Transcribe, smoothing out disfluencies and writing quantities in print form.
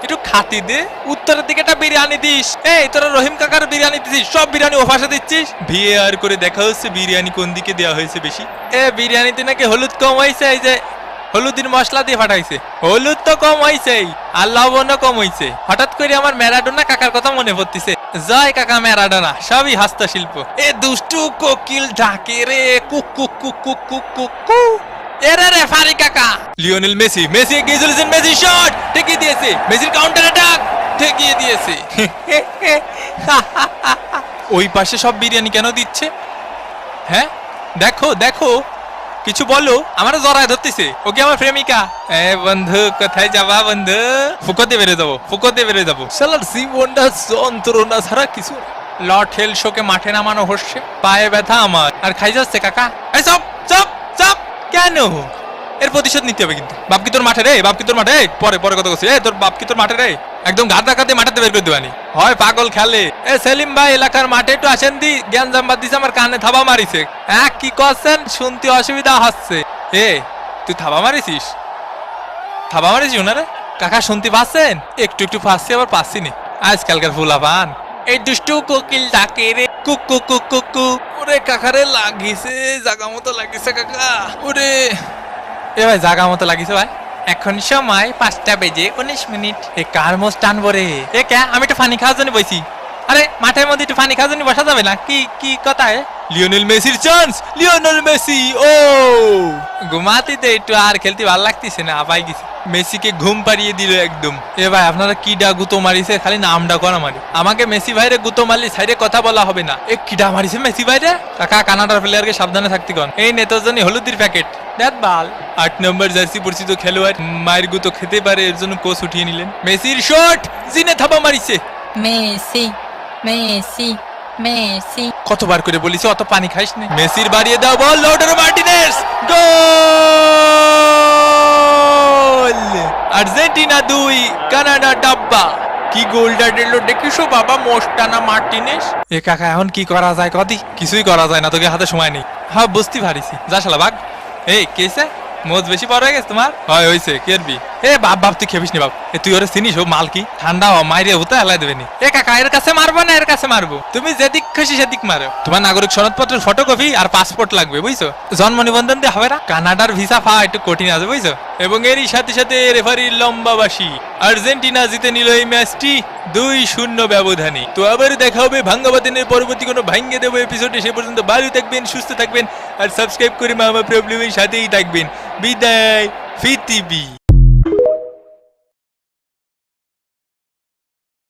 একটু খাতি দে। উত্তরের দিকে একটা বিরিয়ানি দিস। এই তোরা রহিম কাকার বিরিয়ানি দিছিস, সব বিরিয়ানি ওপাশে দিচ্ছিস। ভিএআর করে দেখা হচ্ছে বিরিয়ানি কোন দিকে দেওয়া হয়েছে বেশি। বিরিয়ানিতে নাকি হলুদ কম হয়েছে, এই যে হলুদের মশলা দিয়ে ফাটাইছে। হলুদ তো কম হয়েছেই, আর লবণও কম হয়েছে। হঠাৎ করে আমার ম্যারাডোনা কাকার কথা মনে পড়তেছে। জয় কাকা ম্যারাডোনা, সবই হস্তশিল্প। দুষ্টু কোকিল ডাকে রে, cook cook cook cook cook cook cook. এরে রে ফারি কাকা, লিওনেল মেসি, মেসি এগিয়ে চলেছেন, মেসি শট ঠেকিয়ে দিয়েছে, মেসির কাউন্টার অ্যাটাক ঠেকিয়ে দিয়েছে। ওই পাশে সব বিরিয়ানি কেন দিচ্ছে? হ্যাঁ দেখো দেখো, কিছু বলো। আমারও জড়ায় ধরতেছে। ওকে আমার প্রেমিকা। বন্ধু কোথায় যাবা বন্ধু? ফুকোতে বেরো যাবো, ফুকোতে বেরো যাবো। শালার জীবনটা যন্ত্রণা ছাড়া কিছু। লর্ড হেল শোকে মাঠে নামানো হচ্ছে, পায়ে ব্যথা আমার, আর খাই যাচ্ছে কাকা। এই চপ চপ চপ। কেন? এর প্রতিশোধ নিতে হবে কিন্তু। বাপ কি তোর মাঠে রে? বাপ কি তোর মাঠে? পরে পরে কথা বলছি। তোর বাপ কি তোর মাঠে রে? একদম গাদ ডাকাতে মাঠে বের করে দেবানি হয়, পাগল খেলে। সেলিম ভাই এলাকার মাঠে একটু আসেন দি, জ্ঞান জাম্বাদ দিছে, আমার কানে থাবা মারিছে। কি করছেন? শুনতে অসুবিধা হচ্ছে। তুই থাবা মারিছিস? থাবা মারিছিস ওনারে? কাকা শুনতে পাচ্ছেন? একটু একটু পাচ্ছি, আবার পাচ্ছি নি। আজকালকার ফুলা পান। এই দুষ্টু কোকিল ডাকে রে, cook cook cook cook cook. ওরে কাকারে লাগিছে, জাগা মতো লাগিছে কাকা। ওরে ভাই জাগা মতো লাগিছে ভাই। এখন সময় 5:19। কার মোষ টানবো রে? কে? আমি একটু পানি খাওয়ার জন্য বসি। আরে মাঠের মধ্যে একটু পানি খাওয়ার জন্য বসা যাবে না? কি কথা? লিওনেল মেসির চান্স, লিওনেল মেসি। ঘুমাতে দে একটু, আর খেলতে ভালো লাগতেছে না, আপাই গেছি। মেসিকে ঘুম পাড়িয়ে দিল একদম। ভাই আপনারা কিডা গুতো মারিছে, খালি নামটা করা মারি। আমাকে মেসি ভাইরে গুতো মারলি সাইডে কথা বলা হবে না। কিডা মারিছে মেসি ভাইরে? কাকা কানাডার প্লেয়ারকে সাবধানে থাকতে কন। এই নেতার জন্য হলুদের প্যাকেট দেখ বাল। 8 নম্বর জার্সি পরিচিত খেলোয়াড় মায়ের গুতো খেতে পারে, এর জন্য কোচ উঠিয়ে নিলেন। মেসির শট, জিনে থাবা মারিছে। Messi Messi Messi. কতবার করে বলিস অত পানি খাইস না। মেসির বাড়িয়ে দাও বল, লাউটারো মার্টিনেজ। গোল! আর্জেন্টিনা 2, কানাডা ডাব্বা। কি গোলটা দিল দেখিসো বাবা, মোস্টানা মার্টিনেজ। কাকা এখন কি করা যায় কদি? কিছুই করা যায় না, তোকে হাতে সময় নেই। হ্যাঁ বুঝতে পারিছি, যা শালা ভাগ। কেসে মোজ বেশি পড়ে গেছে তোমার? হয় হইছে, কেরবি। বাপ তুই খেপিস নি বাপ। তুই ওরে চিনিস? ও মাল কি ঠান্ডা মাইরে হতে হেলাই দেবে নি। কাকা এর কাছে মারবো না, এর কাছে মারবো। তুমি যেদিক খুশি সেদিক মারো। তোমার নাগরিক সনদপত্রের ফটোকপি আর পাসপোর্ট লাগবে, বুঝছো? জন্ম নিবন্ধন দিয়ে হবে না। কানাডার ভিসা পাওয়া একটু কঠিন আছে, বুঝছো? এবং এরই সাথে সাথে রেফারির লম্বাবাসী। আর্জেন্টিনা জিতে নিল এই ম্যাচটি 2-0 ব্যবধানে। তো আবার দেখা হবে ভাঙ্গাবাদিনের পরবর্তী কোনো ভাঙ্গে দেবো এপিসোডে। সে পর্যন্ত ভালো থাকবেন, সুস্থ থাকবেন, আর সাবস্ক্রাইব করে মামা প্রবলেমের সাথেই থাকবেন। বিদায়, ফিতিবি।